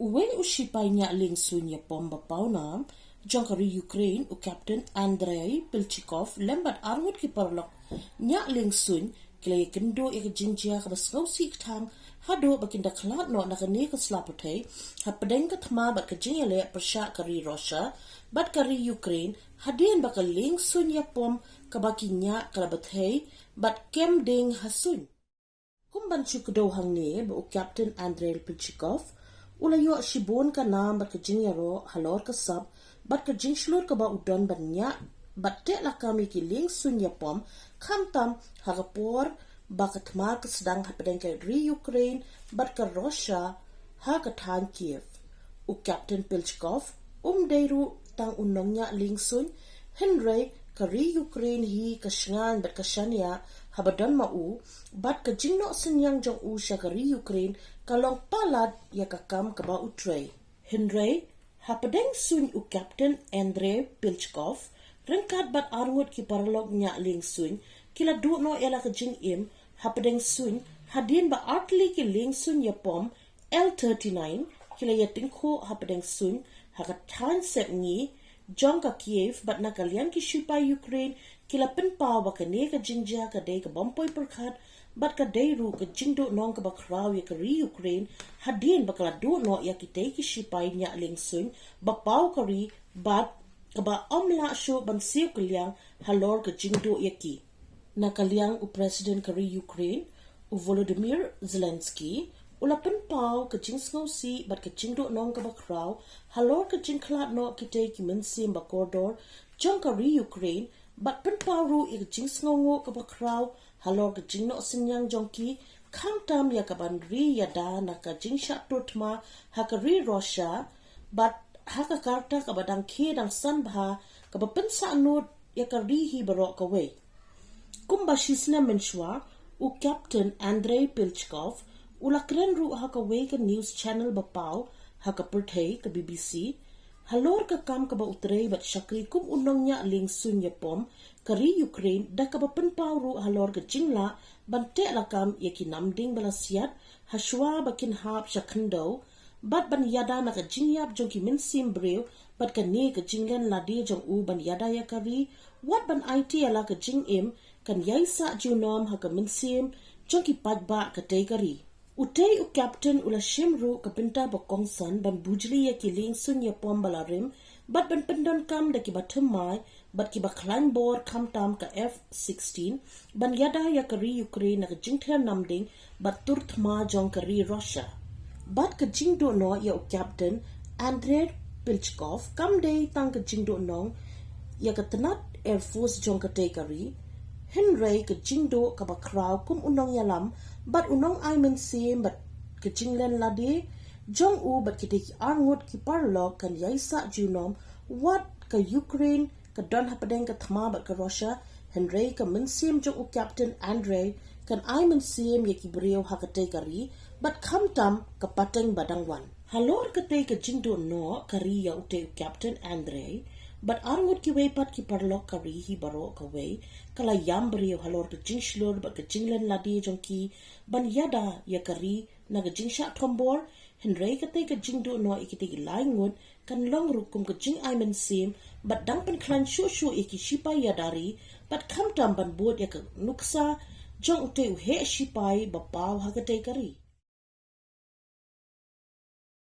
Uwen u Shipai niah liengsuiñ ïapom pawnam, Jonkari Ukraine u Captain Andrei Pilchikov lembat arngut ki parlok niah liengsuiñ kila kendo jinjia kada skausi tang hado bakinda Khlad no nakani ka Pyrthei hapadeng ka thma bat ka jingle persha kari Russia bat kari Ukraine hadin baka liengsuiñ ïapom ka baki niah kala Pyrthei bat kem ding hasuiñ. Kumban chukdo hangne ba u Captain Andrei Pilchikov ulayo shibon ka nam bat ka jingyaro halor ka sab bat ka jingshlur ka ba udon bat niah bat te lakami ki liengsuiñ ïapom kamtam hagapor baka thmar ka sedang hapadeng ka Ukraine bat ka Russia ha ka than Kiev. U Captain Pilchikov deiru tang unong niah liengsuiñ Henry ka Ukraine hi ka shngan bat ka shania habadon ma u bat ka jingno senyang jong u sha ka Ukraine kalong palad ya ka kam ka ba utrei. Henry hapadeng suiñ u Captain Andrei Pilchikov rengkat bat arngut ki parlok niah liengsuiñ kila du no ela ka jing im hapadeng suiñ hadin ba artli ki liengsuiñ ïapom L39 kila ya tingko hapadeng suiñ haka than sep ngi jong ka Kiev bat nakalian ki Shipai Ukraine kila penpaw ba ka ne ka jingjia ka day ka bompoy perkhat bat ka day ru ka jingdo nong ka ba kraw ya ka Ukraine hadin ba kala do no ya ki day ki Shipai niah liengsuiñ ba paw ka bat ka ba omla sho ban siw Kylleng halor ka jingdo ya ki. Nakaliang u President ka Ukraine u Volodymyr Zelensky ula penpaw ka jingsngaw si bat ka jingdo nong ka ba kraw halor ka jing Khlad no ki day ki mensim ba kordor jong ka Ukraine bat penpaw ru i ka jingsngaw ngo ka ba kraw halor ka jingno senyang jong ki kamtam ya ka ban ya da na ka jingsha tutma ha ka Russia bat ha ka karta ka ba dang ke dang san bha ka ba pensa anut ya ka hi barok ka we. Kumba shisna menshwa u Captain Andrei Pilchikov ulakren ru haka wega news channel ba paw haka Pyrthei ka BBC halor ka kam ka ba utrei bat shakri kum unong niah liengsuiñ ïapom ka Ukraine da ka ba penpaw ru halor ka jingla bante lakam ya ki namding balasiat hashwa bakin hap shakhndo bat ban yada na ka jingyap jong ki minsim brew bat ka ne ka jinglen ladi jong u ban yada ya kari wat ban IT ala ka jing im kan yaisa junom ha ka minsim jong ki pajba ka tegari. Utei u Captain ula shimru ka pinta ba kongsan ban bujli ya ki liengsuiñ ïapom balarim bat ban pendon kam da ki ba thumai bat ki ba khlain bor kam tam ka F-16 ban yada ya ka Ukraine na ka jingther namding bat turthma jong ka Russia. Bat ka jingdo no ya u Captain Andrei Pilchikov kam day tang ka jingdo nong ya ka tanat Air Force jong ka tegari Henry ka jingdo ka ba kraw kum unong yalam bat unong aimen sim bat ka jinglen ladi jong u bat ki teki arngut ki parlok kan yaisa junom wat ka Ukraine ka don hapadeng ka thma bat ka Russia Henry ka mensim jong u Captain Andrei kan aimen sim ya ki brew ha ka tegari bat kamtam ka pateng badangwan halor ka te ka jingdo no kari ya ute u Captain Andrei bat arngut ki weipat ki parlok kari hi baro ka wei kala yam brew halor ka jingshlur bat ka jinglen ladi jong ki ban yada ya kari na ka jingsha thombor Henry ka te ka jingdo no ikite ki lai ngut kan long rukum ka jing aimen sim bat dang pen klan shu iki Shipai yadari bat kamtam ban bod ya ka nuksa jong ute u he Shipai ba paw ha ka te kari.